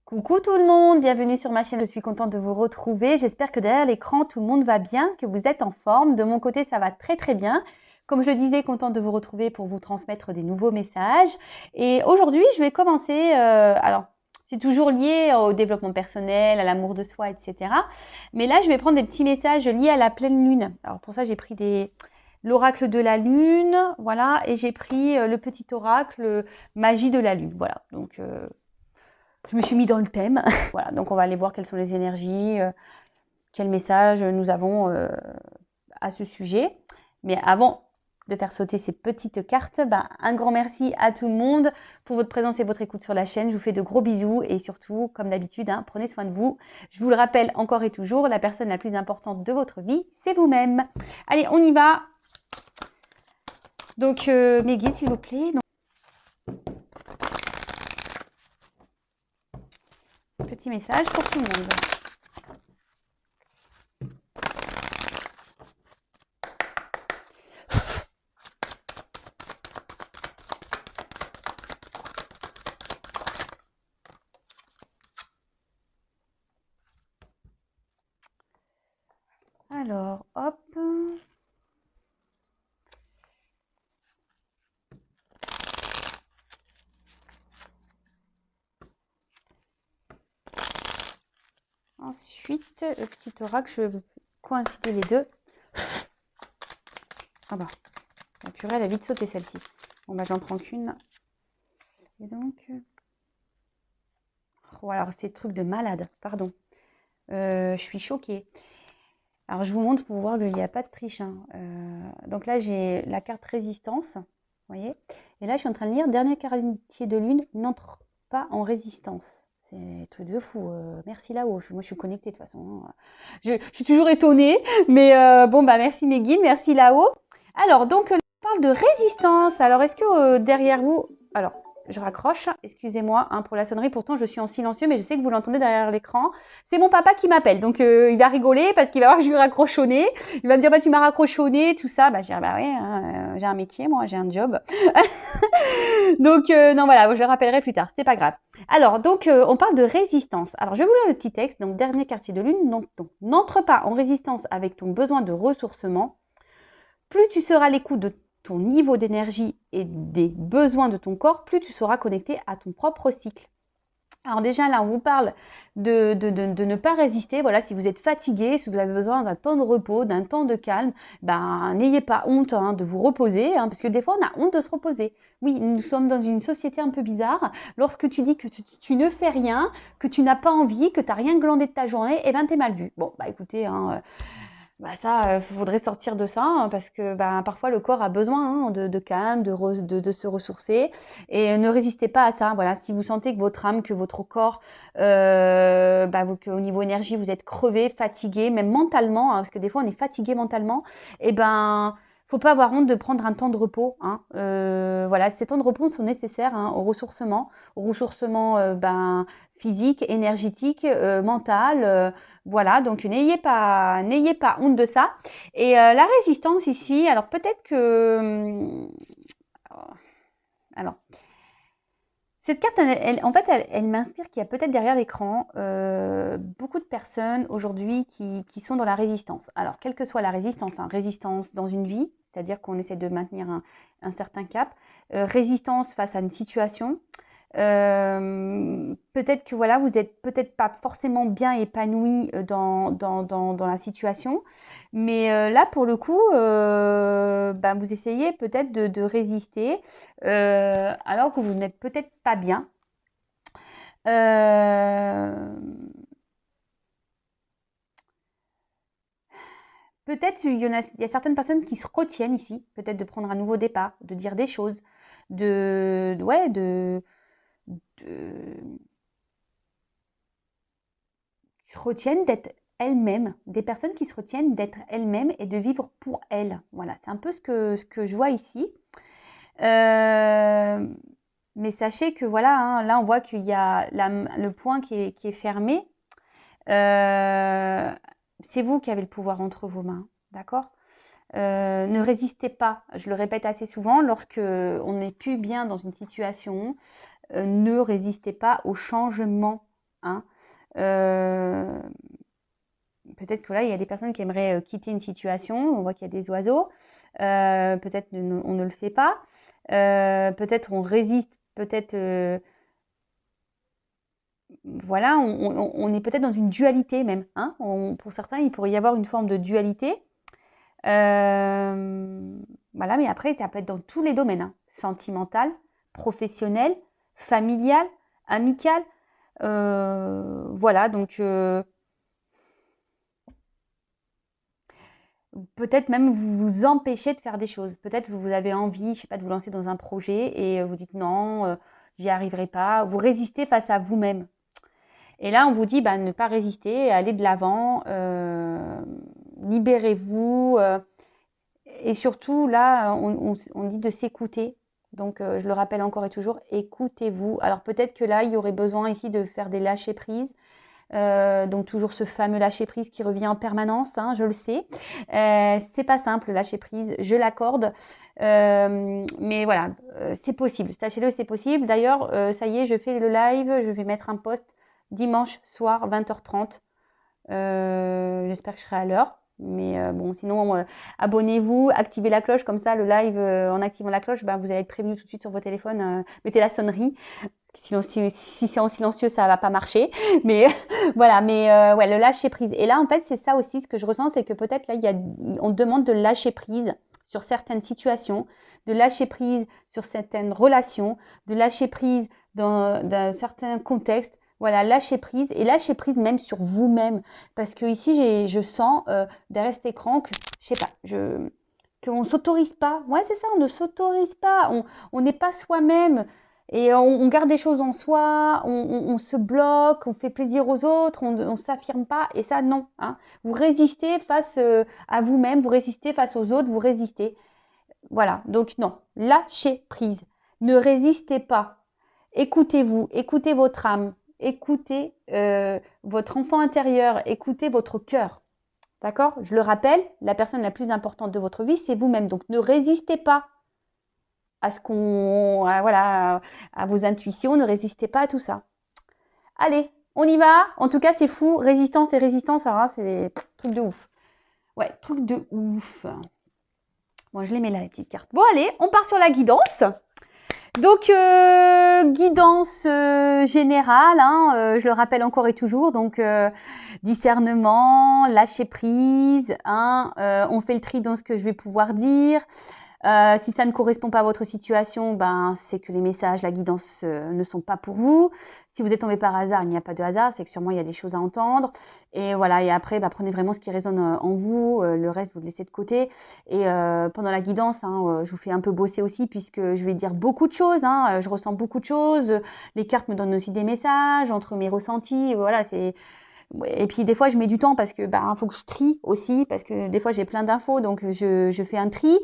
Coucou tout le monde, bienvenue sur ma chaîne, je suis contente de vous retrouver. J'espère que derrière l'écran, tout le monde va bien, que vous êtes en forme. De mon côté, ça va très très bien. Comme je le disais, contente de vous retrouver pour vous transmettre des nouveaux messages. Et aujourd'hui, je vais commencer, alors c'est toujours lié au développement personnel, à l'amour de soi, etc. Mais là, je vais prendre des petits messages liés à la pleine lune. Alors pour ça, j'ai pris l'oracle de la lune, voilà, et j'ai pris le petit oracle magie de la lune, voilà. Donc je me suis mis dans le thème. Voilà, donc on va aller voir quelles sont les énergies, quels messages nous avons à ce sujet. Mais avant de faire sauter ces petites cartes, un grand merci à tout le monde pour votre présence et votre écoute sur la chaîne. Je vous fais de gros bisous et surtout, comme d'habitude, prenez soin de vous. Je vous le rappelle encore et toujours, la personne la plus importante de votre vie, c'est vous-même. Allez, on y va. Donc, mes guides, s'il vous plaît. Donc, petit message pour tout le monde. Alors, hop. Ensuite, le petit oracle, je vais coïncider les deux. Ah bah, la purée, elle a vite sauté celle-ci. Bon bah, j'en prends qu'une. Et donc, oh, alors c'est truc de malade, pardon. Je suis choquée. Alors, je vous montre pour voir qu'il n'y a pas de triche. Donc là, j'ai la carte résistance, vous voyez. Et là, je suis en train de lire, dernier quartier de lune, n'entre pas en résistance. C'est un truc de fou. Merci là-haut. Moi, je suis connectée de toute façon. Je suis toujours étonnée. Mais bon, merci mes guides, merci là-haut. Alors, donc, on parle de résistance. Alors, est-ce que derrière vous... Alors, je raccroche, excusez-moi pour la sonnerie. Pourtant, je suis en silencieux, mais je sais que vous l'entendez derrière l'écran. C'est mon papa qui m'appelle. Donc, il va rigoler parce qu'il va voir que je lui ai raccrochonné. Il va me dire, tu m'as raccrochonné, tout ça. Je dirais, oui, j'ai un métier, moi, j'ai un job. Donc, non, voilà, je le rappellerai plus tard. C'est pas grave. Alors, donc, on parle de résistance. Alors, je vais vous lire le petit texte. Donc, dernier quartier de lune. Donc n'entre pas en résistance avec ton besoin de ressourcement. Plus tu seras à l'écoute de ton niveau d'énergie et des besoins de ton corps, plus tu seras connecté à ton propre cycle. Alors déjà, là, on vous parle de ne pas résister. Voilà, si vous êtes fatigué, si vous avez besoin d'un temps de repos, d'un temps de calme, n'ayez pas honte de vous reposer, parce que des fois, on a honte de se reposer. Oui, nous sommes dans une société un peu bizarre. Lorsque tu dis que tu ne fais rien, que tu n'as pas envie, que tu n'as rien glandé de ta journée, eh ben, t'es mal vu. Bon, écoutez, ça, faudrait sortir de ça parce que parfois le corps a besoin de calme, de se ressourcer et ne résistez pas à ça. Voilà, si vous sentez que votre âme, que votre corps, qu'au niveau énergie vous êtes crevé, fatigué, même mentalement, parce que des fois on est fatigué mentalement, et faut pas avoir honte de prendre un temps de repos. Voilà, ces temps de repos sont nécessaires au ressourcement physique, énergétique, mental. Voilà, donc n'ayez pas honte de ça. Et la résistance ici, alors peut-être que... Alors, cette carte, elle m'inspire qu'il y a peut-être derrière l'écran beaucoup de personnes aujourd'hui qui sont dans la résistance. Alors, quelle que soit la résistance, résistance dans une vie, c'est-à-dire qu'on essaie de maintenir un certain cap, résistance face à une situation, peut-être que voilà, vous n'êtes peut-être pas forcément bien épanoui dans la situation, mais là pour le coup, vous essayez peut-être de résister alors que vous n'êtes peut-être pas bien. Peut-être il y a certaines personnes qui se retiennent ici, peut-être de prendre un nouveau départ, de dire des choses, qui se retiennent d'être elles-mêmes, des personnes qui se retiennent d'être elles-mêmes et de vivre pour elles. Voilà, c'est un peu ce que je vois ici. Mais sachez que voilà, là on voit qu'il y a le point qui est fermé. C'est vous qui avez le pouvoir entre vos mains, d'accord ? Ne résistez pas, je le répète assez souvent, lorsque on n'est plus bien dans une situation, ne résistez pas au changement hein. Peut-être que là, il y a des personnes qui aimeraient quitter une situation. On voit qu'il y a des oiseaux. Peut-être on ne le fait pas. Peut-être on résiste. Peut-être, voilà, on est peut-être dans une dualité même, hein. Pour certains, il pourrait y avoir une forme de dualité. Voilà, mais après, ça peut être dans tous les domaines, hein. Sentimental, professionnel, familial, amical. Voilà, donc peut-être même vous vous empêchez de faire des choses. Peut-être vous avez envie, je sais pas, de vous lancer dans un projet et vous dites non, j'y arriverai pas. Vous résistez face à vous-même. Et là, on vous dit, bah, ne pas résister, aller de l'avant, libérez-vous. Et surtout, là, on dit de s'écouter. Donc, je le rappelle encore et toujours, écoutez-vous. Alors, peut-être que là, il y aurait besoin ici de faire des lâcher-prises. Donc, toujours ce fameux lâcher-prise qui revient en permanence, hein, je le sais. C'est pas simple, lâcher-prise, je l'accorde. Mais voilà, c'est possible. Sachez-le, c'est possible. D'ailleurs, ça y est, je fais le live. Je vais mettre un post dimanche soir, 20h30. J'espère que je serai à l'heure. Mais bon, sinon, abonnez-vous, activez la cloche. Comme ça, le live, en activant la cloche, ben, vous allez être prévenu tout de suite sur vos téléphones. Mettez la sonnerie. Sinon, si c'est en silencieux, ça va pas marcher. Mais voilà, mais ouais, le lâcher prise. Et là, en fait, c'est ça aussi ce que je ressens, c'est que peut-être là, on demande de lâcher prise sur certaines situations, de lâcher prise sur certaines relations, de lâcher prise dans certain contexte. Voilà, lâcher prise et lâcher prise même sur vous-même. Parce que ici, je sens derrière cet écran que, je sais pas, qu'on ne s'autorise pas. Ouais, c'est ça, on ne s'autorise pas. On n'est pas soi-même. Et on garde des choses en soi, on se bloque, on fait plaisir aux autres, on ne s'affirme pas. Et ça, non, hein. Vous résistez face à vous-même, vous résistez face aux autres, vous résistez. Voilà, donc non, lâchez prise. Ne résistez pas. Écoutez-vous, écoutez votre âme, écoutez votre enfant intérieur, écoutez votre cœur. D'accord? Je le rappelle, la personne la plus importante de votre vie, c'est vous-même. Donc ne résistez pas à voilà, à vos intuitions, ne résistez pas à tout ça. Allez, on y va. En tout cas, c'est fou. Résistance et résistance, alors là, c'est des trucs de ouf. Ouais, trucs de ouf. Bon, je les mets là, les petites cartes. Bon, allez, on part sur la guidance. Donc, guidance générale, hein, je le rappelle encore et toujours, donc discernement, lâcher prise, hein, on fait le tri dans ce que je vais pouvoir dire. Si ça ne correspond pas à votre situation, ben, c'est que les messages, la guidance ne sont pas pour vous. Si vous êtes tombé par hasard, il n'y a pas de hasard, c'est que sûrement il y a des choses à entendre. Et voilà, et après, bah, prenez vraiment ce qui résonne en vous, le reste, vous le laissez de côté. Et pendant la guidance, hein, je vous fais un peu bosser aussi, puisque je vais dire beaucoup de choses, hein, je ressens beaucoup de choses. Les cartes me donnent aussi des messages entre mes ressentis. Voilà, c'est... Et puis des fois je mets du temps parce que faut que je trie aussi, parce que des fois j'ai plein d'infos, donc je fais un tri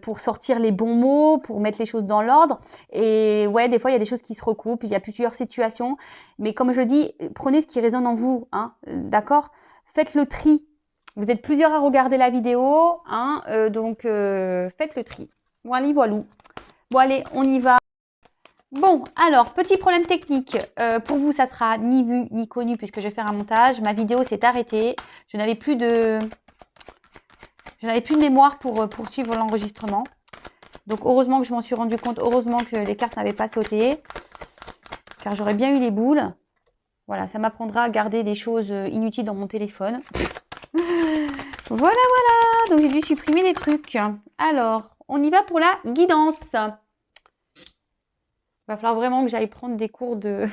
pour sortir les bons mots, pour mettre les choses dans l'ordre. Et ouais, des fois il y a des choses qui se recoupent, il y a plusieurs situations, mais comme je dis, prenez ce qui résonne en vous, hein, d'accord? Faites le tri. Vous êtes plusieurs à regarder la vidéo, hein, donc faites le tri. Voilà, voilà. Bon allez, on y va. Bon, alors, petit problème technique. Pour vous, ça sera ni vu ni connu puisque je vais faire un montage. Ma vidéo s'est arrêtée. Je n'avais plus de mémoire pour poursuivre l'enregistrement. Donc, heureusement que je m'en suis rendu compte. Heureusement que les cartes n'avaient pas sauté. Car j'aurais bien eu les boules. Voilà, ça m'apprendra à garder des choses inutiles dans mon téléphone. Voilà, voilà. Donc, j'ai dû supprimer des trucs. Alors, on y va pour la guidance. Il va falloir vraiment que j'aille prendre des cours de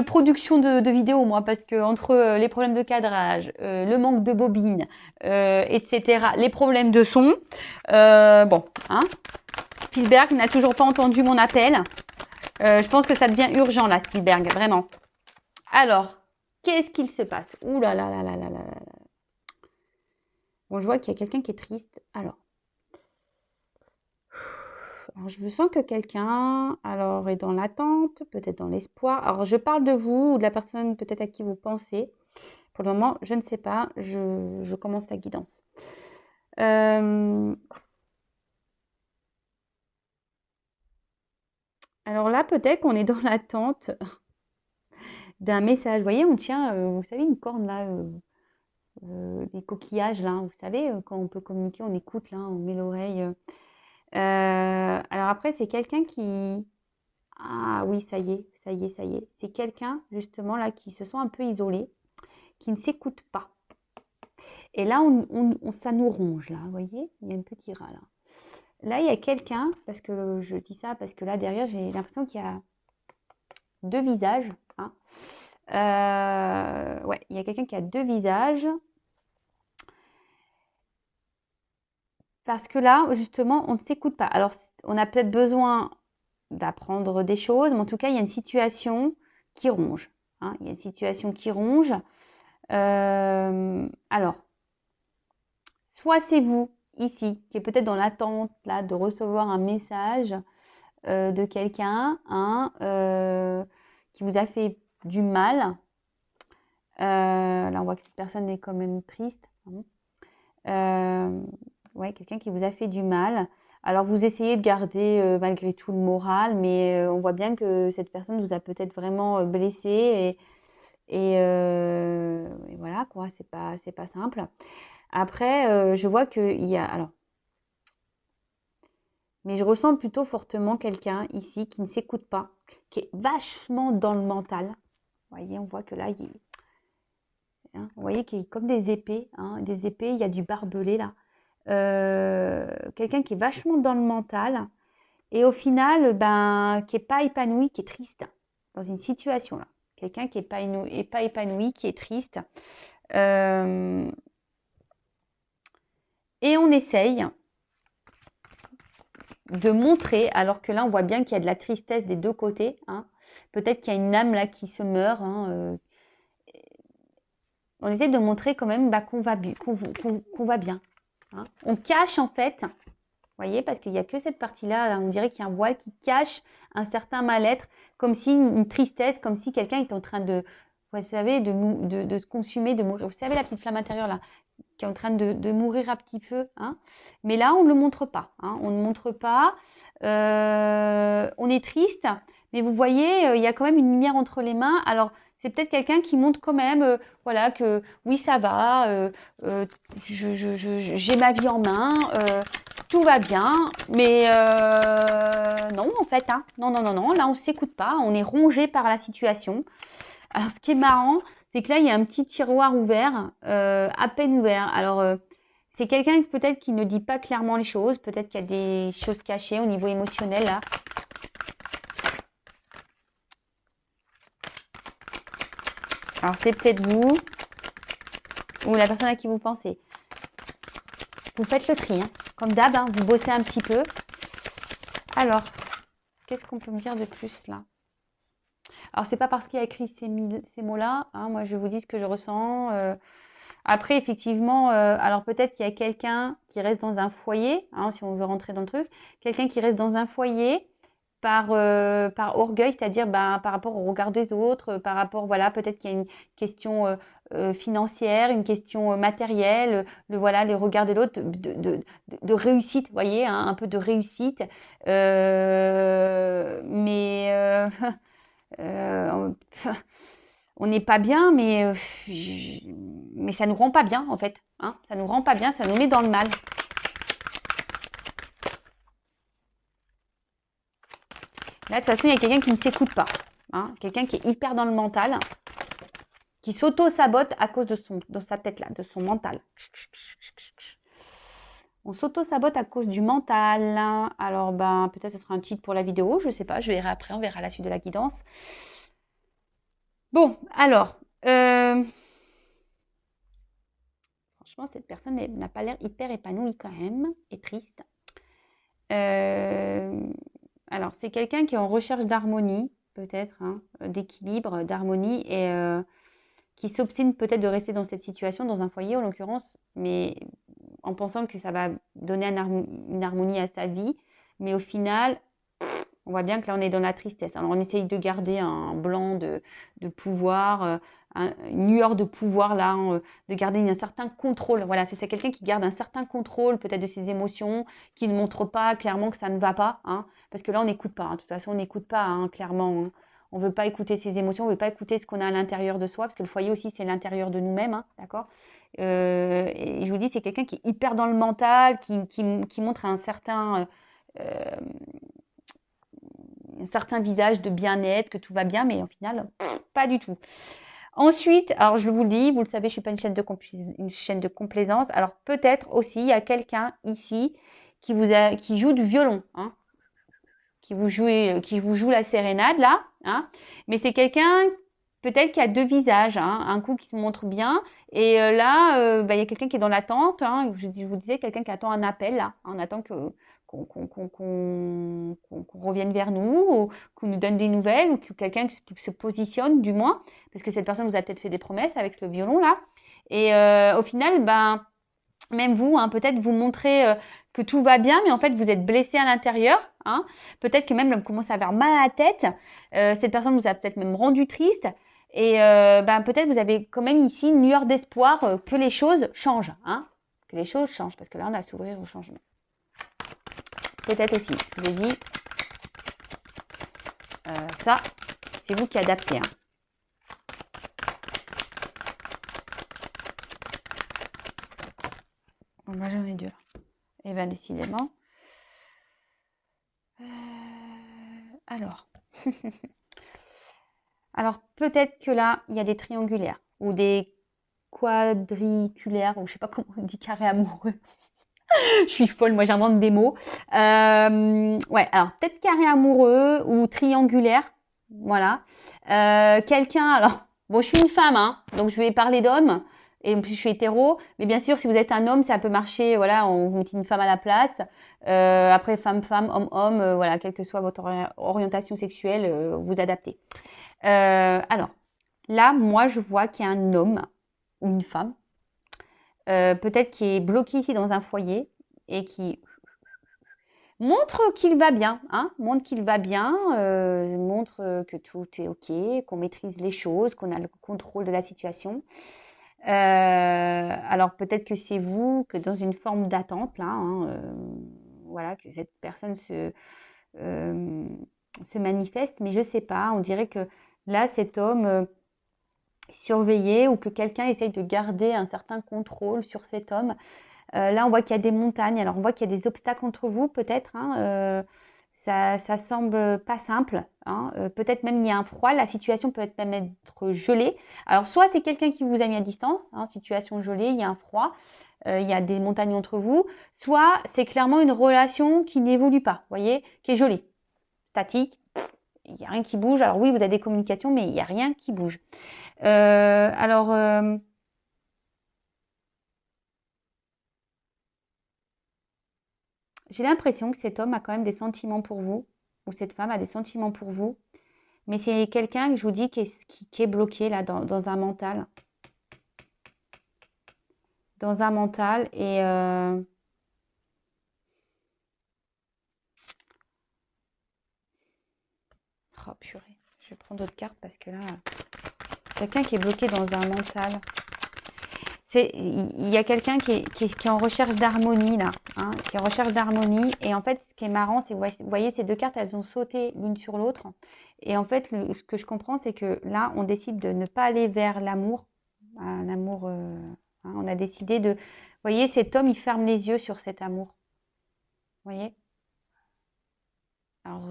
production de vidéos, moi, parce que entre les problèmes de cadrage, le manque de bobines, etc., les problèmes de son, bon, hein, Spielberg n'a toujours pas entendu mon appel. Je pense que ça devient urgent, là, Spielberg, vraiment. Alors, qu'est-ce qu'il se passe? Ouh là là là là là là là. Bon, je vois qu'il y a quelqu'un qui est triste. Alors, je sens que quelqu'un est dans l'attente, peut-être dans l'espoir. Alors, je parle de vous ou de la personne peut-être à qui vous pensez. Pour le moment, je ne sais pas. Je commence la guidance. Alors là, peut-être qu'on est dans l'attente d'un message. Vous voyez, on tient, vous savez, une corne là, des coquillages là, vous savez, quand on peut communiquer, on écoute là, on met l'oreille. Alors après, c'est quelqu'un qui... Ah oui, ça y est, ça y est, ça y est. C'est quelqu'un justement là qui se sent un peu isolé, qui ne s'écoute pas. Et là, ça nous ronge là, vous voyez, il y a un petit rat là. Là, il y a quelqu'un, parce que je dis ça, parce que là derrière, j'ai l'impression qu'il y a deux visages, hein. Ouais, il y a quelqu'un qui a deux visages. Parce que là, justement, on ne s'écoute pas. Alors, on a peut-être besoin d'apprendre des choses, mais en tout cas, il y a une situation qui ronge, hein. Il y a une situation qui ronge. Alors, soit c'est vous, ici, qui est peut-être dans l'attente là, de recevoir un message de quelqu'un, hein, qui vous a fait du mal. Là, on voit que cette personne est quand même triste. Ouais, quelqu'un qui vous a fait du mal. Alors, vous essayez de garder malgré tout le moral, mais on voit bien que cette personne vous a peut-être vraiment blessé et voilà quoi, c'est pas simple. Après, je vois qu'il y a... Alors, mais je ressens plutôt fortement quelqu'un ici qui ne s'écoute pas, qui est vachement dans le mental. Vous voyez, on voit que là, hein, vous voyez qu'il est comme des épées, hein, des épées, il y a du barbelé là. Quelqu'un qui est vachement dans le mental et au final, ben, qui n'est pas épanoui, qui est triste dans une situation là. Quelqu'un qui n'est pas épanoui, qui est triste. Et on essaye de montrer, alors que là, on voit bien qu'il y a de la tristesse des deux côtés, hein. Peut-être qu'il y a une âme là qui se meurt, hein, on essaie de montrer quand même bah, qu'on va bien. Hein. On cache en fait, vous voyez, parce qu'il n'y a que cette partie-là, là, on dirait qu'il y a un voile qui cache un certain mal-être, comme si une tristesse, comme si quelqu'un est en train de, vous savez, de se consumer, de mourir. Vous savez, la petite flamme intérieure là, qui est en train de mourir un petit peu. Hein. Mais là, on ne le montre pas. Hein. On ne montre pas. On est triste, mais vous voyez, il y a quand même une lumière entre les mains. Alors, c'est peut-être quelqu'un qui montre quand même, voilà, que oui, ça va, j'ai ma vie en main, tout va bien, mais non, en fait, hein, non, non, non, non, là, on ne s'écoute pas, on est rongé par la situation. Alors, ce qui est marrant, c'est que là, il y a un petit tiroir ouvert, à peine ouvert. Alors, c'est quelqu'un peut-être qui ne dit pas clairement les choses, peut-être qu'il y a des choses cachées au niveau émotionnel, là. Alors, c'est peut-être vous ou la personne à qui vous pensez. Vous faites le tri, hein. Comme d'hab, hein, vous bossez un petit peu. Alors, qu'est-ce qu'on peut me dire de plus, là? Alors, c'est pas parce qu'il a écrit ces mots-là, hein, moi, je vous dis ce que je ressens. Après, effectivement, alors peut-être qu'il y a quelqu'un qui reste dans un foyer, hein, si on veut rentrer dans le truc, quelqu'un qui reste dans un foyer par orgueil, c'est-à-dire ben, par rapport au regard des autres, par rapport, voilà, peut-être qu'il y a une question financière, une question matérielle, voilà, les regards de l'autre, de réussite, vous voyez, hein, un peu de réussite. Mais on n'est pas bien, mais ça nous rend pas bien, en fait. Hein, ça nous rend pas bien, ça nous met dans le mal. Là, de toute façon, il y a quelqu'un qui ne s'écoute pas. Hein, quelqu'un qui est hyper dans le mental, qui s'auto-sabote à cause de sa tête-là, de son mental. On s'auto-sabote à cause du mental. Alors, ben, peut-être ce sera un titre pour la vidéo, je ne sais pas, je verrai après, on verra la suite de la guidance. Bon, alors, franchement, cette personne n'a pas l'air hyper épanouie quand même, et triste. Alors, c'est quelqu'un qui est en recherche d'harmonie, peut-être, hein, d'équilibre, d'harmonie, et qui s'obstine peut-être de rester dans cette situation, dans un foyer en l'occurrence, mais en pensant que ça va donner une harmonie à sa vie. Mais au final, on voit bien que là, on est dans la tristesse. Alors, on essaye de garder un blanc de pouvoir, une lueur de pouvoir, là, de garder un certain contrôle. Voilà, c'est quelqu'un qui garde un certain contrôle, peut-être de ses émotions, qui ne montre pas clairement que ça ne va pas. Hein, parce que là, on n'écoute pas. Hein, de toute façon, on n'écoute pas, hein, clairement. Hein. On ne veut pas écouter ses émotions, on ne veut pas écouter ce qu'on a à l'intérieur de soi, parce que le foyer aussi, c'est l'intérieur de nous-mêmes, hein, d'accord? Et je vous dis, c'est quelqu'un qui est hyper dans le mental, qui montre euh, un certain visage de bien-être, que tout va bien, mais au final, pas du tout. Ensuite, alors je vous le dis, vous le savez, je ne suis pas une chaîne de complaisance. Alors peut-être aussi, il y a quelqu'un ici qui joue du violon, hein, qui vous joue la sérénade là, hein, mais c'est quelqu'un peut-être qui a deux visages, hein, un coup qui se montre bien, et là, il y a quelqu'un qui est dans l'attente, hein, je vous disais, quelqu'un qui attend un appel là, on attend qu'on revienne vers nous, ou qu'on nous donne des nouvelles, ou que quelqu'un qui se positionne du moins, parce que cette personne vous a peut-être fait des promesses avec ce violon là, et au final, même vous, hein, peut-être vous montrez que tout va bien, mais en fait vous êtes blessé à l'intérieur, hein. Peut-être que même vous commencez à avoir mal à la tête, cette personne vous a peut-être même rendu triste, et peut-être vous avez quand même ici une lueur d'espoir que les choses changent, hein, que les choses changent, parce que là on a à s'ouvrir au changement. Peut-être aussi, je vous ai dit, ça, c'est vous qui adaptez, hein. Bon, moi j'en ai deux là. Et bien décidément. Alors. Alors peut-être que là, il y a des triangulaires ou des quadriculaires, ou je sais pas comment on dit, carré amoureux. Je suis folle, moi j'invente des mots. Ouais, alors peut-être carré amoureux ou triangulaire. Voilà. Quelqu'un, alors, bon, je suis une femme, hein, donc je vais parler d'homme. Et en plus, je suis hétéro. Mais bien sûr, si vous êtes un homme, ça peut marcher. Voilà, on vous met une femme à la place. Après, femme, homme, voilà, quelle que soit votre orientation sexuelle, vous adaptez. Alors, là, moi, je vois qu'il y a un homme ou une femme, peut-être qui est bloqué ici dans un foyer et qui montre qu'il va bien, hein, montre qu'il va bien, montre que tout est OK, qu'on maîtrise les choses, qu'on a le contrôle de la situation. Alors peut-être que c'est vous, que dans une forme d'attente, là, hein, voilà, que cette personne se manifeste, mais je ne sais pas, on dirait que là, cet homme surveillé, ou que quelqu'un essaye de garder un certain contrôle sur cet homme. Là, on voit qu'il y a des montagnes, alors on voit qu'il y a des obstacles entre vous, peut-être, hein, ça semble pas simple, hein, peut-être même il y a un froid, la situation peut même être gelée. Alors soit c'est quelqu'un qui vous a mis à distance, hein, situation gelée, il y a un froid, il y a des montagnes entre vous, soit c'est clairement une relation qui n'évolue pas, vous voyez, qui est gelée, statique, il n'y a rien qui bouge. Alors oui, vous avez des communications, mais il n'y a rien qui bouge. J'ai l'impression que cet homme a quand même des sentiments pour vous, ou cette femme a des sentiments pour vous, mais c'est quelqu'un que je vous dis qui est bloqué là dans un mental. Dans un mental, et oh purée, je vais prendre d'autres cartes parce que là, quelqu'un qui est bloqué dans un mental. Il y a quelqu'un qui est en recherche d'harmonie là, hein, qui est en recherche d'harmonie. Et en fait, ce qui est marrant, c'est, vous voyez, ces deux cartes, elles ont sauté l'une sur l'autre. Et en fait, ce que je comprends, c'est que là, on décide de ne pas aller vers l'amour, un amour. Hein, on a décidé de, vous voyez, cet homme, il ferme les yeux sur cet amour. Vous voyez? Alors,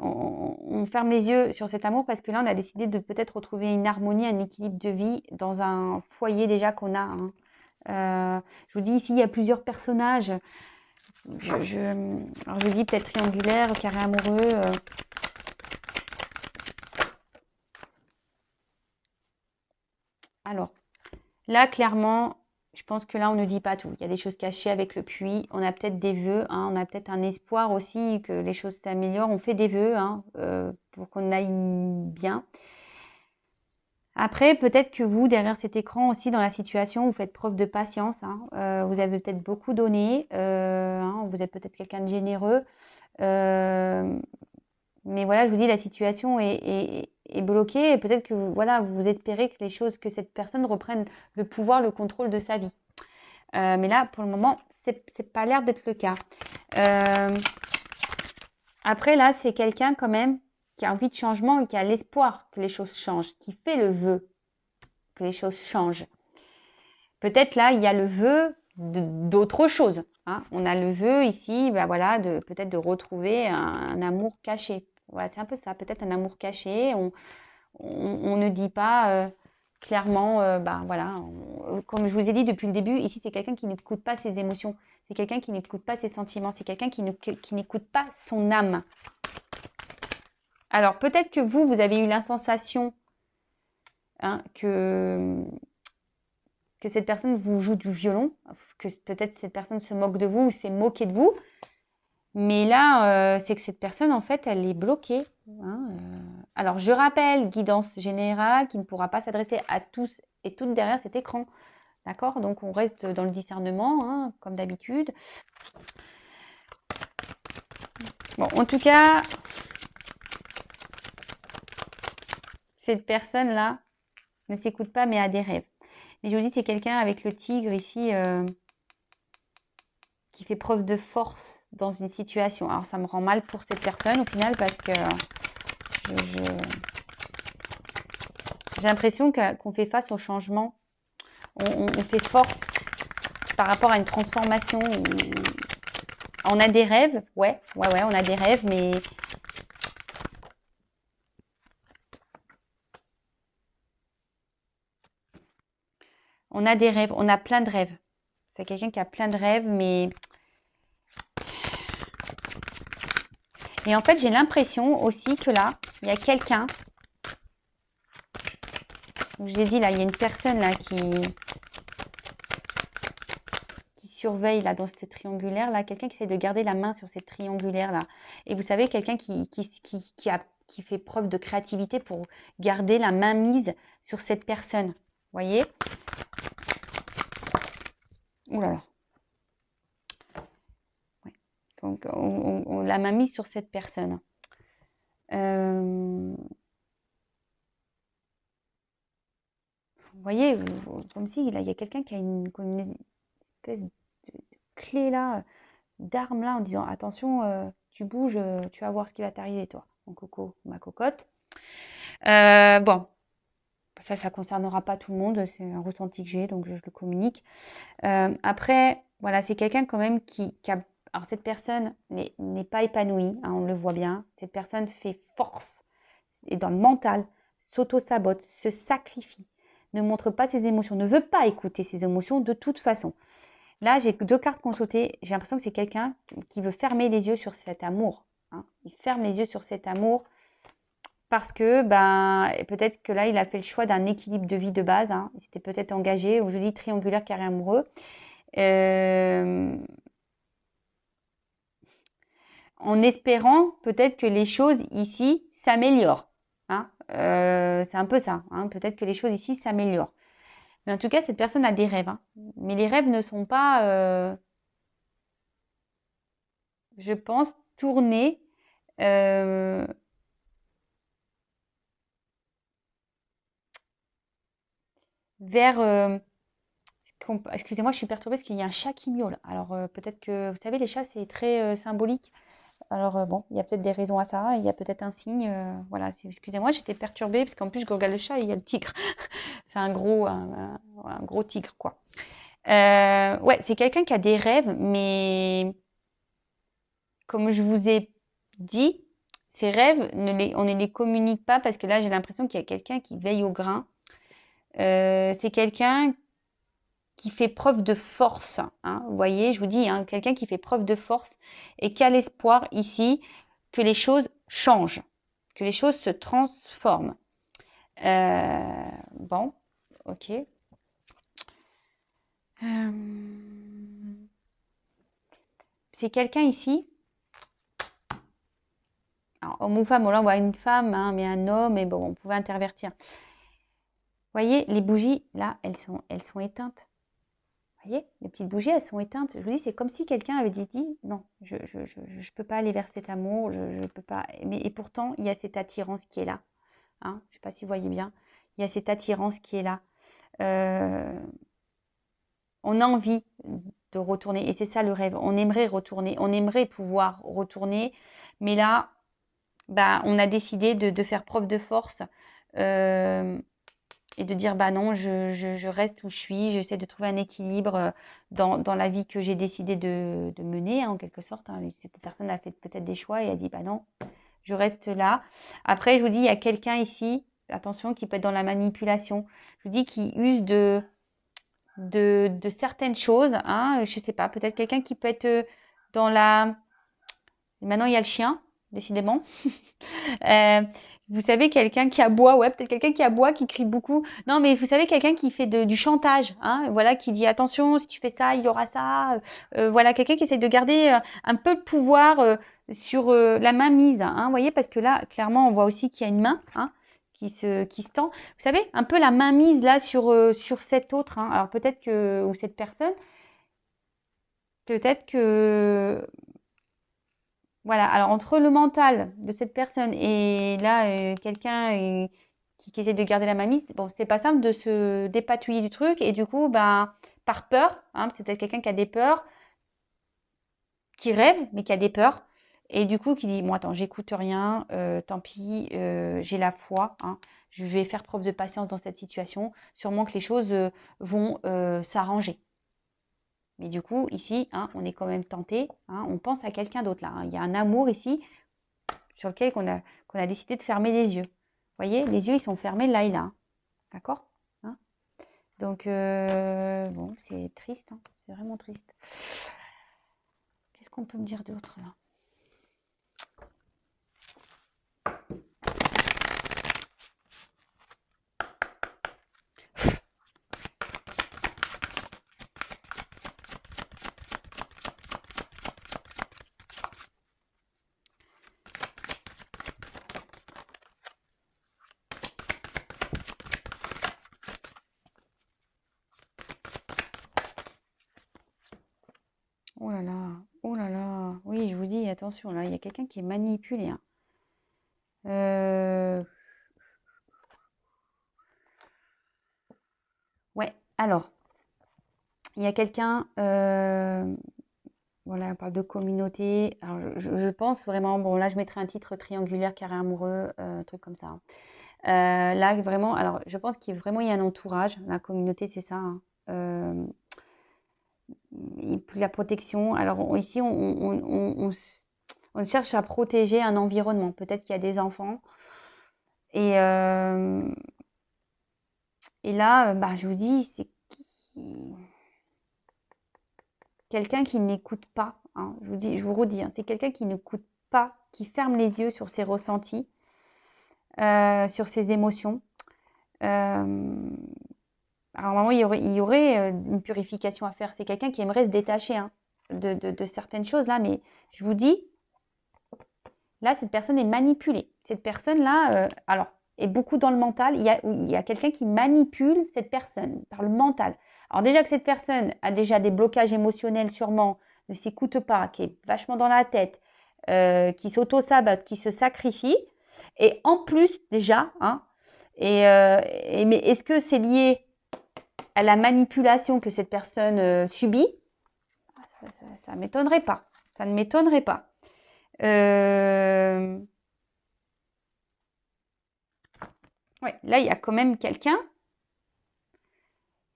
on ferme les yeux sur cet amour parce que là, on a décidé de peut-être retrouver une harmonie, un équilibre de vie dans un foyer déjà qu'on a, hein. Je vous dis ici, il y a plusieurs personnages. Alors je vous dis peut-être triangulaire, carré amoureux. Alors, là, clairement, je pense que là, on ne dit pas tout. Il y a des choses cachées avec le puits. On a peut-être des vœux, hein, on a peut-être un espoir aussi que les choses s'améliorent. On fait des vœux, hein, pour qu'on aille bien. Après, peut-être que vous, derrière cet écran aussi, dans la situation, vous faites preuve de patience, hein. Vous avez peut-être beaucoup donné, hein, vous êtes peut-être quelqu'un de généreux. Mais voilà, je vous dis, la situation est bloquée, et peut-être que voilà, vous espérez que les choses, que cette personne reprenne le pouvoir, le contrôle de sa vie. Mais là, pour le moment, c'est pas l'air d'être le cas. Après, là, c'est quelqu'un quand même qui a envie de changement et qui a l'espoir que les choses changent, qui fait le vœu que les choses changent. Peut-être là, il y a le vœu d'autre chose. Hein. On a le vœu ici, ben voilà, peut-être de retrouver un amour caché. Voilà, c'est un peu ça, peut-être un amour caché. On ne dit pas clairement, ben voilà, comme je vous ai dit depuis le début, ici c'est quelqu'un qui n'écoute pas ses émotions, c'est quelqu'un qui n'écoute pas ses sentiments, c'est quelqu'un qui n'écoute pas son âme. Alors peut-être que vous avez eu la sensation hein, que cette personne vous joue du violon, que peut-être cette personne se moque de vous ou s'est moquée de vous. Mais là, c'est que cette personne, en fait, elle est bloquée. Hein, Alors, je rappelle, guidance générale qui ne pourra pas s'adresser à tous et toutes derrière cet écran. D'accord? Donc, on reste dans le discernement, hein, comme d'habitude. Bon, en tout cas, cette personne-là ne s'écoute pas, mais a des rêves. Mais je vous dis, c'est quelqu'un avec le tigre ici qui fait preuve de force dans une situation. Alors, ça me rend mal pour cette personne au final parce que j'ai l'impression qu'on fait face au changement. On fait force par rapport à une transformation. On a des rêves, ouais, on a des rêves, mais on a des rêves, on a plein de rêves. C'est quelqu'un qui a plein de rêves, mais... Et en fait, j'ai l'impression aussi que là, il y a quelqu'un... Je vous ai dit, là, il y a une personne là qui surveille là dans ce triangulaire là, quelqu'un qui essaie de garder la main sur cette triangulaire là. Et vous savez, quelqu'un qui fait preuve de créativité pour garder la main mise sur cette personne. Vous voyez? Ouh là là. Ouais. Donc, on la main mise sur cette personne. Vous voyez, comme si là, il y a quelqu'un qui a une espèce de clé là, d'arme là, en disant attention, si tu bouges, tu vas voir ce qui va t'arriver, toi, mon coco, ma cocotte. Bon, ça ne concernera pas tout le monde, c'est un ressenti que j'ai, donc je le communique. Après, voilà, c'est quelqu'un quand même qui a... Alors, cette personne n'est pas épanouie, hein, on le voit bien. Cette personne fait force, et dans le mental, s'auto-sabote, se sacrifie, ne montre pas ses émotions, ne veut pas écouter ses émotions de toute façon. Là, j'ai 2 cartes qu'on sauté. J'ai l'impression que c'est quelqu'un qui veut fermer les yeux sur cet amour. Hein. Il ferme les yeux sur cet amour parce que ben, peut-être que là, il a fait le choix d'un équilibre de vie de base. Hein. Il s'était peut-être engagé, ou je dis triangulaire carré amoureux. En espérant peut-être que les choses ici s'améliorent. Hein. C'est un peu ça. Hein. Peut-être que les choses ici s'améliorent. Mais en tout cas, cette personne a des rêves. Hein. Mais les rêves ne sont pas, je pense, tournés vers... excusez-moi, je suis perturbée parce qu'il y a un chat qui miaule. Alors peut-être que, vous savez, les chats, c'est très symbolique. Alors bon, il y a peut-être des raisons à ça, il y a peut-être un signe. Voilà, excusez-moi, j'étais perturbée parce qu'en plus, je regarde le chat et il y a le tigre. C'est un gros tigre, quoi. Ouais, c'est quelqu'un qui a des rêves, mais comme je vous ai dit, ces rêves, on ne les communique pas parce que là, j'ai l'impression qu'il y a quelqu'un qui veille au grain. C'est quelqu'un qui fait preuve de force. Hein. Vous voyez, je vous dis, hein, quelqu'un qui fait preuve de force et qui a l'espoir ici que les choses changent, que les choses se transforment. Bon, ok. C'est quelqu'un ici. Alors, homme ou femme, bon, là on voit une femme, hein, mais un homme, mais bon, on pouvait intervertir. Vous voyez, les bougies, là, elles sont éteintes. Vous voyez, les petites bougies, elles sont éteintes. Je vous dis, c'est comme si quelqu'un avait dit non, je peux pas aller vers cet amour, je peux pas. Mais, et pourtant, il y a cette attirance qui est là. Hein, je ne sais pas si vous voyez bien. Il y a cette attirance qui est là. On a envie de retourner, et c'est ça le rêve. On aimerait retourner, on aimerait pouvoir retourner, mais là, bah, on a décidé de faire preuve de force euh, et de dire bah non, je reste où je suis, j'essaie de trouver un équilibre dans la vie que j'ai décidé de mener, hein, en quelque sorte. Hein. Cette personne a fait peut-être des choix et a dit bah non, je reste là. Après, je vous dis, il y a quelqu'un ici, attention, qui peut être dans la manipulation. Je vous dis qui use de certaines choses. Hein, je sais pas, peut-être quelqu'un qui peut être dans la... Maintenant, il y a le chien, décidément. Euh, vous savez, quelqu'un qui aboie, ouais, peut-être quelqu'un qui aboie, qui crie beaucoup. Non, mais vous savez, quelqu'un qui fait du chantage, hein, voilà, qui dit attention, si tu fais ça, il y aura ça. Voilà, quelqu'un qui essaie de garder un peu de pouvoir sur la main mise, hein, vous voyez, parce que là, clairement, on voit aussi qu'il y a une main, hein, qui se tend. Vous savez, un peu la main mise là sur cet autre, hein. Alors peut-être que, ou cette personne, peut-être que voilà, alors entre le mental de cette personne et là, quelqu'un qui essaie de garder la mamie, bon, c'est pas simple de se dépatouiller du truc et du coup, ben, par peur, hein, c'est peut-être quelqu'un qui a des peurs, qui rêve, mais qui a des peurs, et du coup, qui dit, bon, attends, j'écoute rien, tant pis, j'ai la foi, hein, je vais faire preuve de patience dans cette situation, sûrement que les choses vont s'arranger. Mais du coup, ici, hein, on est quand même tenté, hein, on pense à quelqu'un d'autre là, hein. Il y a un amour ici sur lequel qu'on a décidé de fermer les yeux. Vous voyez, les yeux, ils sont fermés là et là. Hein. D'accord, hein. Donc, bon, c'est triste. Hein. C'est vraiment triste. Qu'est-ce qu'on peut me dire d'autre là? Oh là là, oh là là. Oui, je vous dis, attention, là, il y a quelqu'un qui est manipulé. Hein. Ouais, alors, il y a quelqu'un, voilà, on parle de communauté. Alors, je pense vraiment, bon, là, je mettrai un titre triangulaire, carré amoureux, un truc comme ça. Hein. Là, vraiment, alors, je pense qu'il vraiment il y a un entourage. La communauté, c'est ça. Hein. Et puis la protection. Alors, ici, on cherche à protéger un environnement. Peut-être qu'il y a des enfants. Et, euh, et là, bah, je vous dis, c'est quelqu'un qui n'écoute pas. Hein. Je vous dis, je vous redis, hein, c'est quelqu'un qui n'écoute pas, qui ferme les yeux sur ses ressentis, sur ses émotions. Euh, alors, vraiment, il y aurait une purification à faire. C'est quelqu'un qui aimerait se détacher hein, de certaines choses là, mais je vous dis, là, cette personne est manipulée. Cette personne-là, alors, est beaucoup dans le mental. Il y a quelqu'un qui manipule cette personne par le mental. Alors déjà que cette personne a déjà des blocages émotionnels sûrement, ne s'écoute pas, qui est vachement dans la tête, qui s'auto-sabote, qui se sacrifie. Et en plus, déjà, hein, mais est-ce que c'est lié à la manipulation que cette personne subit? Ça ne m'étonnerait pas. Ça ne m'étonnerait pas. Ouais, là, il y a quand même quelqu'un,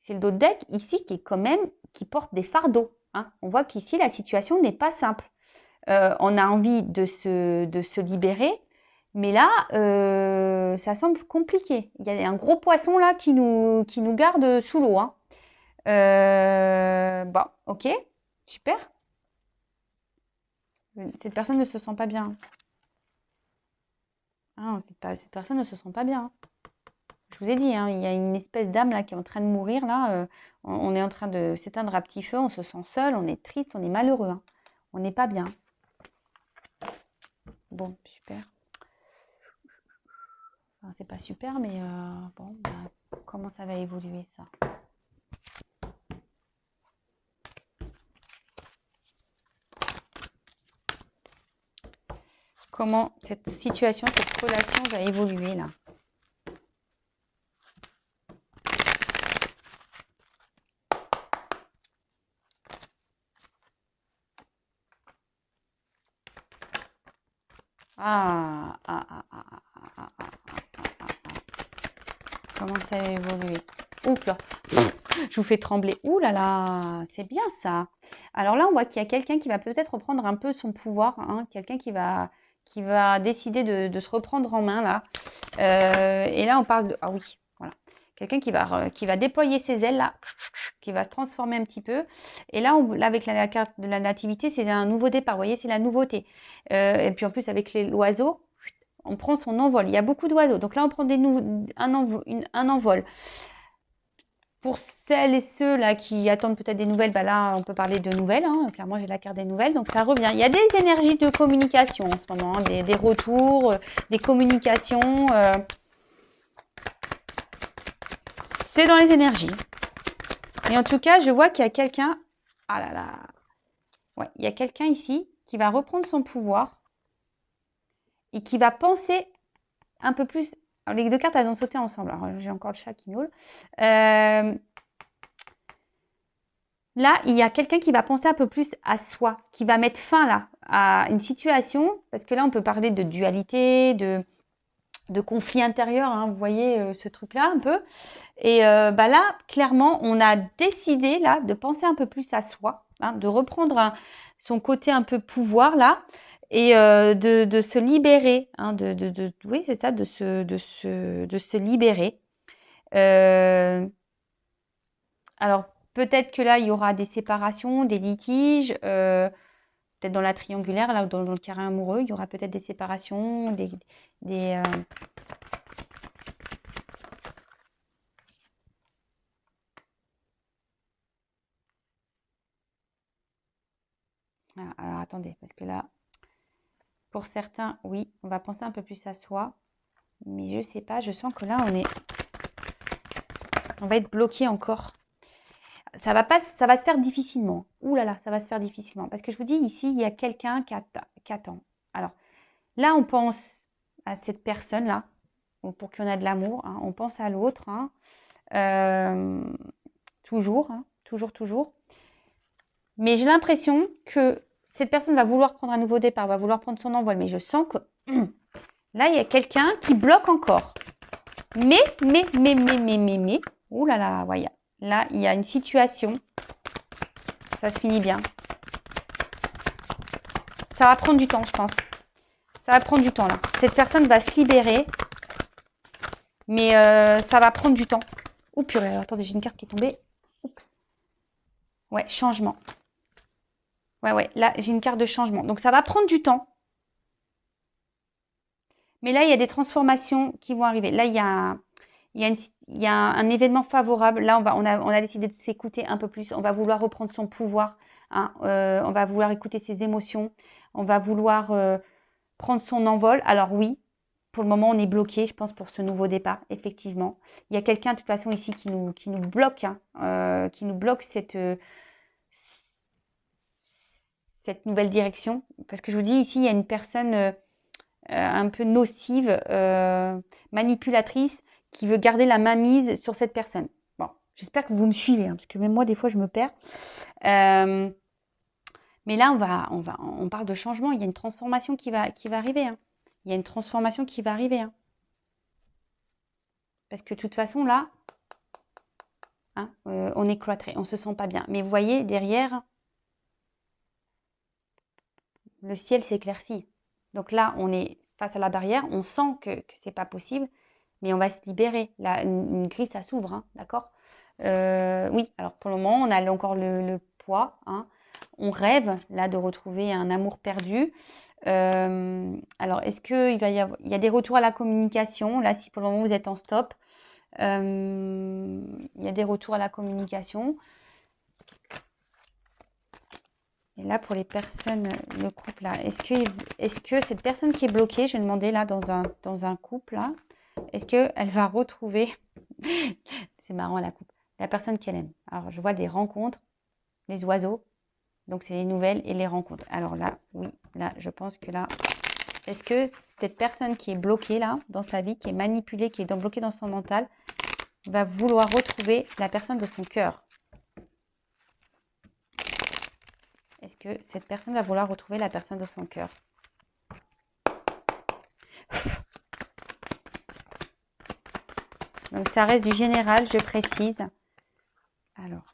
c'est le dos de deck ici qui est quand même, qui porte des fardeaux. Hein. On voit qu'ici, la situation n'est pas simple. On a envie de se libérer, mais là, ça semble compliqué. Il y a un gros poisson là qui nous garde sous l'eau. Hein. Bon, ok, super. Cette personne ne se sent pas bien. Ah, cette personne ne se sent pas bien. Hein. Je vous ai dit, hein, il y a une espèce d'âme là qui est en train de mourir. Là, on est en train de s'éteindre à petit feu. On se sent seul, on est triste, on est malheureux. Hein. On n'est pas bien. Bon, super. Enfin, c'est pas super, mais bon, bah, comment ça va évoluer ça? Comment cette situation, cette relation va évoluer là? Ah, ah, ah, ah, ah, ah, ah, ah, ah, ah, ah. Comment ça a évolué? Oups là, je vous fais trembler. Ouh là là, c'est bien ça. Alors là, on voit qu'il y a quelqu'un qui va peut-être reprendre un peu son pouvoir, hein, quelqu'un qui va décider de se reprendre en main là. Et là, on parle de... Ah oui, voilà. Quelqu'un qui va déployer ses ailes là, qui va se transformer un petit peu. Et là, là avec la carte de la nativité, c'est un nouveau départ. Vous voyez, c'est la nouveauté. Et puis en plus, avec l'oiseau, on prend son envol. Il y a beaucoup d'oiseaux. Donc là, on prend un envol. Pour celles et ceux là qui attendent peut-être des nouvelles, bah là, on peut parler de nouvelles. Hein. Clairement, j'ai la carte des nouvelles, donc ça revient. Il y a des énergies de communication en ce moment, hein, des retours, des communications. C'est dans les énergies. Et en tout cas, je vois qu'il y a quelqu'un. Ah là là. Ouais, il y a quelqu'un ici qui va reprendre son pouvoir et qui va penser un peu plus. Alors, les deux cartes, elles ont sauté ensemble. Alors, j'ai encore le chat qui miaule. Là, il y a quelqu'un qui va penser un peu plus à soi, qui va mettre fin là à une situation, parce que là, on peut parler de dualité, de conflit intérieur, hein, vous voyez ce truc-là un peu. Et bah là, clairement, on a décidé là de penser un peu plus à soi, hein, de reprendre son côté un peu pouvoir là, et de se libérer, hein, oui, c'est ça, de se libérer. Alors, peut-être que là, il y aura des séparations, des litiges, peut-être dans la triangulaire, là, dans le carré amoureux, il y aura peut-être des séparations, des alors, attendez, parce que là, pour certains, oui, on va penser un peu plus à soi, mais je sais pas, je sens que là, on va être bloqué encore. Ça va se faire difficilement. Ouh là là, ça va se faire difficilement. Parce que je vous dis, ici, il y a quelqu'un qui attend. Alors, là, on pense à cette personne-là, pour qui on a de l'amour, hein, on pense à l'autre, hein, toujours, hein, toujours. Mais j'ai l'impression que cette personne va vouloir prendre un nouveau départ, va vouloir prendre son envol. Mais je sens que là, il y a quelqu'un qui bloque encore. Mais, ouh là là, voyez. Là, il y a une situation. Ça se finit bien. Ça va prendre du temps, je pense. Ça va prendre du temps, là. Cette personne va se libérer. Mais ça va prendre du temps. Ouh, purée, attendez, j'ai une carte qui est tombée. Oups. Ouais, changement. Ouais, là, j'ai une carte de changement. Donc, ça va prendre du temps. Mais là, il y a des transformations qui vont arriver. Là, il y a un événement favorable. Là, on a décidé de s'écouter un peu plus. On va vouloir reprendre son pouvoir. Hein. On va vouloir écouter ses émotions. On va vouloir prendre son envol. Alors oui, pour le moment, on est bloqué, je pense, pour ce nouveau départ, effectivement. Il y a quelqu'un, de toute façon, ici qui nous bloque, hein, qui nous bloque cette nouvelle direction. Parce que je vous dis, ici, il y a une personne un peu nocive, manipulatrice, qui veut garder la mainmise sur cette personne. Bon, j'espère que vous me suivez, hein, parce que même moi, des fois, je me perds. Mais là, on parle de changement. Il y a une transformation qui va arriver. Hein. Il y a une transformation qui va arriver. Hein. Parce que de toute façon, là, hein, on est cloîtré, on ne se sent pas bien. Mais vous voyez, derrière, le ciel s'éclaircit. Donc là, on est face à la barrière, on sent que ce n'est pas possible, mais on va se libérer. Là, une grille, ça s'ouvre, hein, d'accord. Oui, alors pour le moment, on a encore le poids. Hein. On rêve, là, de retrouver un amour perdu. Alors, est-ce qu'il il y a des retours à la communication? Là, si pour le moment, vous êtes en stop, il y a des retours à la communication. Et là, pour les personnes, le couple, là, est-ce que cette personne qui est bloquée, je vais demander là, dans un couple, là, est-ce qu'elle va retrouver, c'est marrant la couple, la personne qu'elle aime. Alors, je vois des rencontres, les oiseaux, donc c'est les nouvelles et les rencontres. Alors là, oui, là, je pense que là, est-ce que cette personne qui est bloquée là, dans sa vie, qui est manipulée, qui est bloquée dans son mental, va vouloir retrouver la personne de son cœur? Est-ce que cette personne va vouloir retrouver la personne de son cœur? Donc, ça reste du général, je précise. Alors.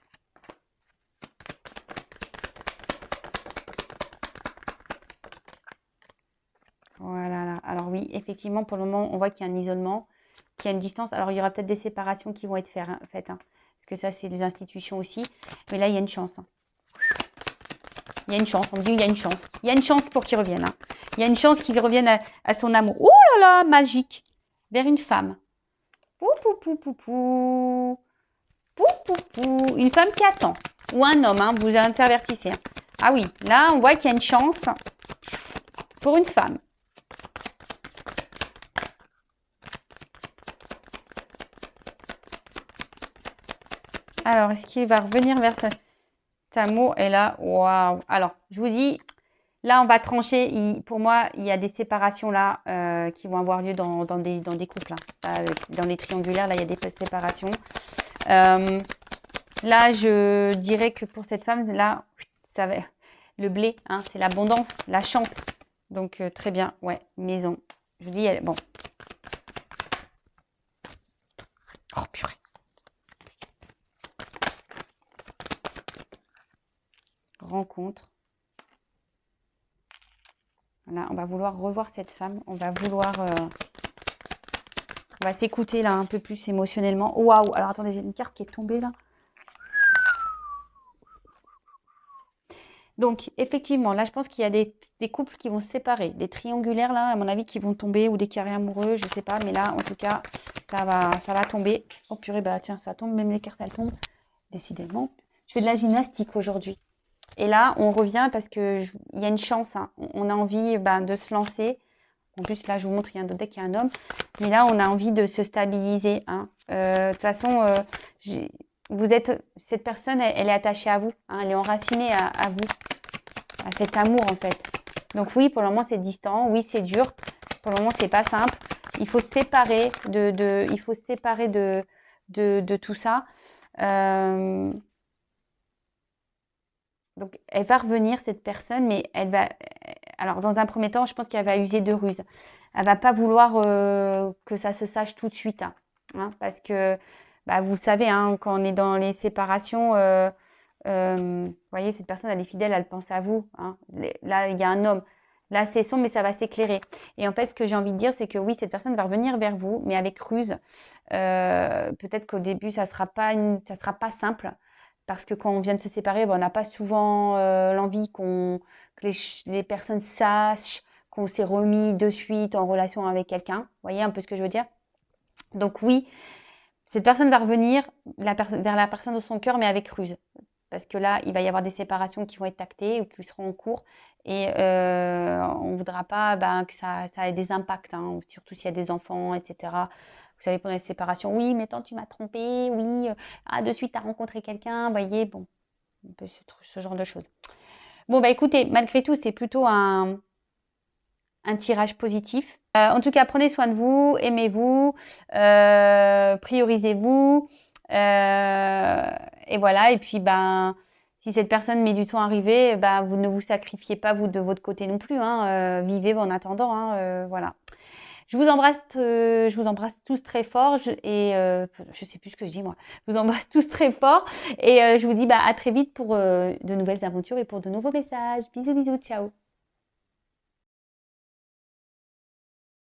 Voilà. Là. Alors oui, effectivement, pour le moment, on voit qu'il y a un isolement, qu'il y a une distance. Alors, il y aura peut-être des séparations qui vont être faites. Hein, parce que ça, c'est des institutions aussi. Mais là, il y a une chance. Hein. Il y a une chance. On me dit il y a une chance. Il y a une chance pour qu'il revienne. Hein. Il y a une chance qu'il revienne à son amour. Ouh là là, magique. Vers une femme. Pou, pou, pou, pou, pou. Pou, pou, pou. Une femme qui attend. Ou un homme, hein, vous intervertissez. Hein. Ah oui, là, on voit qu'il y a une chance pour une femme. Alors, est-ce qu'il va revenir vers cet amour? Et là, waouh. Alors, je vous dis, là, on va trancher. Pour moi, il y a des séparations là qui vont avoir lieu dans des couples. Hein. Dans les triangulaires, là, il y a des séparations. Là, je dirais que pour cette femme, là, ça va, le blé, hein, c'est l'abondance, la chance. Donc, très bien. Ouais, maison. Je vous dis, bon. Oh, purée. Rencontre. Voilà, on va vouloir revoir cette femme. On va vouloir... on va s'écouter là un peu plus émotionnellement. Waouh! Alors attendez, j'ai une carte qui est tombée là. Donc effectivement, là je pense qu'il y a des couples qui vont se séparer. Des triangulaires là, à mon avis, qui vont tomber. Ou des carrés amoureux, je sais pas. Mais là, en tout cas, ça va tomber. Oh purée, bah tiens, ça tombe. Même les cartes, elles tombent. Décidément. Je fais de la gymnastique aujourd'hui. Et là, on revient parce qu'il y a une chance. Hein. On a envie de se lancer. En plus, là, je vous montre, il y a un deck, il y a un homme. Mais là, on a envie de se stabiliser. Hein. De toute façon, cette personne, elle est attachée à vous. Hein. Elle est enracinée à vous, à cet amour, en fait. Donc oui, pour le moment, c'est distant. Oui, c'est dur. Pour le moment, c'est pas simple. Il faut se séparer de tout ça. Donc, elle va revenir, cette personne, mais elle va... Alors, dans un premier temps, je pense qu'elle va user de ruse. Elle va pas vouloir que ça se sache tout de suite. Hein, parce que, vous savez, hein, quand on est dans les séparations, vous voyez, cette personne, elle est fidèle, elle pense à vous. Hein. Là, il y a un homme. Là, c'est sombre, mais ça va s'éclairer. Et en fait, ce que j'ai envie de dire, c'est que oui, cette personne va revenir vers vous, mais avec ruse. Peut-être qu'au début, ça sera pas simple. Parce que quand on vient de se séparer, on n'a pas souvent l'envie que les personnes sachent qu'on s'est remis de suite en relation avec quelqu'un. Vous voyez un peu ce que je veux dire? Donc oui, cette personne va revenir vers la personne de son cœur, mais avec ruse. Parce que là, il va y avoir des séparations qui vont être actées ou qui seront en cours. Et on ne voudra pas que ça ait des impacts, hein, surtout s'il y a des enfants, etc. Vous savez, pendant les séparations, oui, mais tant tu m'as trompé, oui, de suite, tu as rencontré quelqu'un, vous voyez, bon, un peu ce genre de choses. Bon, écoutez, malgré tout, c'est plutôt un tirage positif. En tout cas, prenez soin de vous, aimez-vous, priorisez-vous, et voilà. Et puis, si cette personne met du temps à arriver, vous ne vous sacrifiez pas, vous, de votre côté non plus. Hein, vivez en attendant, hein, voilà. Je vous embrasse tous très fort et je sais plus ce que je dis moi. Je vous embrasse tous très fort et je vous dis à très vite pour de nouvelles aventures et pour de nouveaux messages. Bisous, bisous, ciao.